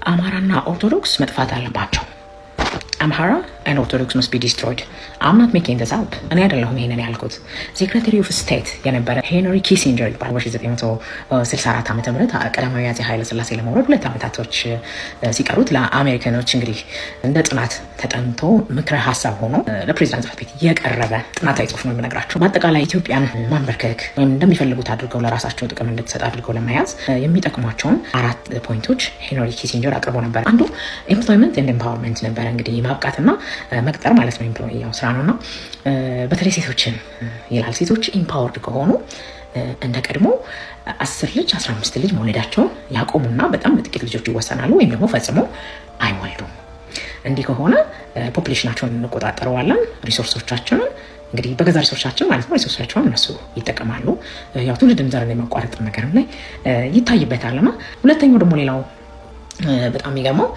አማራና ኦርቶዶክስ መጥፋት አለባቸው። አምሃራ and Orthodox must be destroyed. I'm not making this up. እኔ አይደለሁም ይሄንን ያልኩት። ሴክሬታሪ ኦፍ ስቴት የነበረ ሄንሪ ኪሲንጀር ይባላል። በ1964 ዓመተ ምህረት ቀዳማዊ አፄ ኃይለ ሥላሴ ለመውረድ 2 ዓመታቶች ሲቀሩት ለአሜሪካኖች እንግዲህ እንደ ጥናት ተጠንቶ ምክረ ሀሳብ ሆኖ ለፕሬዝዳንት ጽሕፈት ቤት የቀረበ ጥናታዊ ጽሑፍ ነው የምነግራቸው። በአጠቃላይ ኢትዮጵያን ማንበርከክ ወይም እንደሚፈልጉት አድርገው ለራሳቸው ጥቅም እንድትሰጥ አድርገው ለመያዝ የሚጠቅሟቸውን 4 ፖይንቶች ሄንሪ ኪሲንጀር አቅርቦ ነበር። አንዱ ኤምፕሎይመንት ኤንድ ኤምፓወርመንት ነበር። እንግዲህ ማብቃትና መቅጠር ማለት ነው። ኤምፕሎይ ያው ስራ ነውና በተለይ ሴቶችን ይላል። ሴቶች ኢምፓወርድ ከሆኑ እንደ ቀድሞ 10 ልጅ 15 ልጅ መውለዳቸውን ያቆሙና በጣም በጥቂት ልጆች ይወሰናሉ ወይም ደግሞ ፈጽሞ አይወልዱም። እንዲህ ከሆነ ፖፑሌሽናቸውን እንቆጣጠረዋለን። ሪሶርሶቻችንን እንግዲህ በገዛ ሪሶርሳችን ማለት ነው ሪሶርሳቸውን እነሱ ይጠቀማሉ። ያው ትውልድን ዘርን የማቋረጥ ነገርም ላይ ይታይበታልና ሁለተኛው ደግሞ ሌላው በጣም የሚገርመው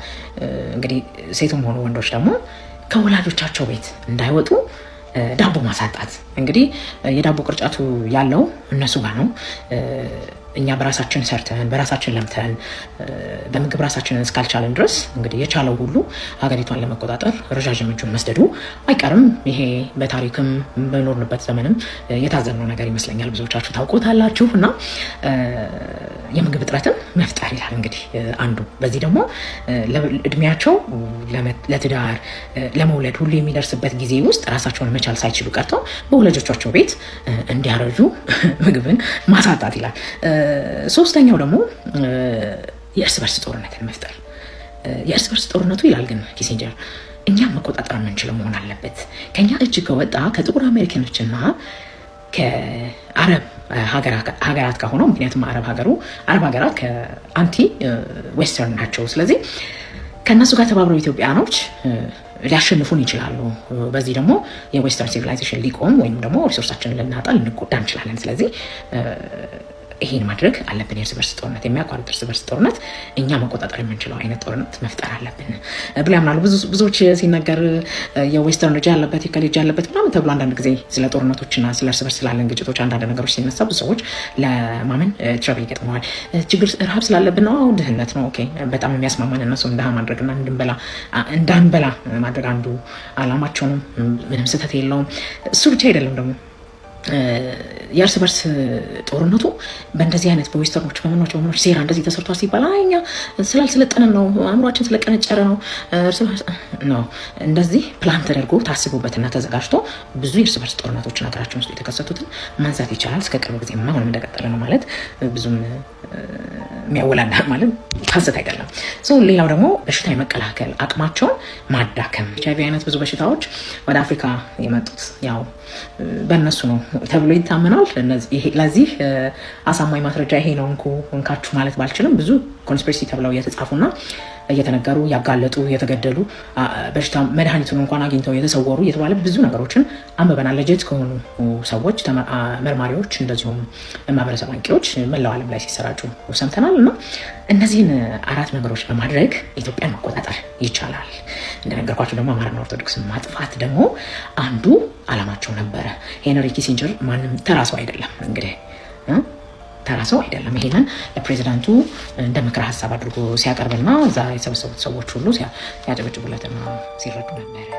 እንግዲህ ሴቱም ሆኑ ወንዶች ደግሞ ከወላጆቻቸው ቤት እንዳይወጡ ዳቦ ማሳጣት። እንግዲህ የዳቦ ቅርጫቱ ያለው እነሱ ጋር ነው። እኛ በራሳችን ሰርተን በራሳችን ለምተን በምግብ ራሳችንን እስካልቻለን ድረስ እንግዲህ የቻለው ሁሉ ሀገሪቷን ለመቆጣጠር ረዣዥም እጁን መስደዱ አይቀርም። ይሄ በታሪክም በኖርንበት ዘመንም የታዘብነው ነገር ይመስለኛል። ብዙዎቻችሁ ታውቁታላችሁ። እና የምግብ እጥረትን መፍጠር ይላል እንግዲህ አንዱ። በዚህ ደግሞ እድሜያቸው ለትዳር ለመውለድ ሁሉ የሚደርስበት ጊዜ ውስጥ ራሳቸውን መቻል ሳይችሉ ቀርተው በወላጆቻቸው ቤት እንዲያረጁ ምግብን ማሳጣት ይላል። ሶስተኛው ደግሞ የእርስ በርስ ጦርነትን መፍጠር። የእርስ በርስ ጦርነቱ ይላል ግን ኪሲንጀር እኛም መቆጣጠር የምንችለው መሆን አለበት። ከኛ እጅ ከወጣ ከጥቁር አሜሪካኖችና ከአረብ ሀገራት ከሆነው ምክንያቱም አረብ ሀገራት ከአንቲ ዌስተርን ናቸው። ስለዚህ ከእነሱ ጋር ተባብረው ኢትዮጵያኖች ሊያሸንፉን ይችላሉ። በዚህ ደግሞ የዌስተርን ሲቪላይዜሽን ሊቆም ወይም ደግሞ ሪሶርሳችንን ልናጣ ልንጎዳ እንችላለን። ስለዚህ ይሄን ማድረግ አለብን። የእርስ በርስ ጦርነት የሚያቋርጥ እርስ በርስ ጦርነት እኛ መቆጣጠር የምንችለው አይነት ጦርነት መፍጠር አለብን ብሎ ያምናሉ። ብዙዎች ሲነገር የዌስተርን ልጅ ያለበት የከልጅ ያለበት ምናምን ተብሎ አንዳንድ ጊዜ ስለ ጦርነቶችና ስለ እርስ በርስ ስላለን ግጭቶች አንዳንድ ነገሮች ሲነሳ ብዙ ሰዎች ለማመን ትረብል ይገጥመዋል። ችግር ረሃብ ስላለብን ነው፣ ድህነት ነው። ኦኬ በጣም የሚያስማማን እነሱም ድሃ ማድረግና እንዳንበላ ማድረግ አንዱ አላማቸው ነው። ምንም ስህተት የለውም። እሱ ብቻ አይደለም ደግሞ የእርስ በርስ ጦርነቱ በእንደዚህ አይነት በዌስተርኖች በምኖች ሴራ እንደዚህ ተሰርቷል ሲባል እኛ ስላልሰለጠንን ነው፣ አእምሯችን ስለቀነጨረ ነው ነው እንደዚህ ፕላን ተደርጎ ታስቦበትና ተዘጋጅቶ ብዙ የእርስ በርስ ጦርነቶችን ሀገራችን ውስጥ የተከሰቱትን ማንሳት ይቻላል። እስከ ቅርብ ጊዜ አሁንም እንደቀጠለ ነው ማለት ብዙም የሚያወላዳ ማለት ሀሰት አይደለም። ሌላው ደግሞ በሽታ የመከላከል አቅማቸውን ማዳከም። HIV አይነት ብዙ በሽታዎች ወደ አፍሪካ የመጡት ያው በእነሱ ነው ተብሎ ይታመናል። ለዚህ አሳማኝ ማስረጃ ይሄ ነው እንካችሁ ማለት ባልችልም ብዙ ኮንስፒሬሲ ተብለው እየተጻፉና እየተነገሩ ያጋለጡ የተገደሉ በሽታ መድኃኒቱን እንኳን አግኝተው የተሰወሩ እየተባለ ብዙ ነገሮችን አንበበናል። ለጀት ከሆኑ ሰዎች መርማሪዎች፣ እንደዚሁም ማህበረሰብ አንቂዎች መላው ዓለም ላይ ሲሰራጩ ሰምተናል። እና እነዚህን 4 ነገሮች በማድረግ ኢትዮጵያን መቆጣጠር ይቻላል። እንደነገርኳቸው ደግሞ አማራና ኦርቶዶክስ ማጥፋት ደግሞ አንዱ አላማቸው ነበረ። ሄንሪ ኪሲንጀር ማንም ተራሰው አይደለም እንግዲህ ተራሰው አይደለም። ይሄንን ለፕሬዚዳንቱ እንደ ምክረ ሀሳብ አድርጎ ሲያቀርብና እዛ የሰበሰቡት ሰዎች ሁሉ ሲያጨበጭቡለትና ሲረዱ ነበር።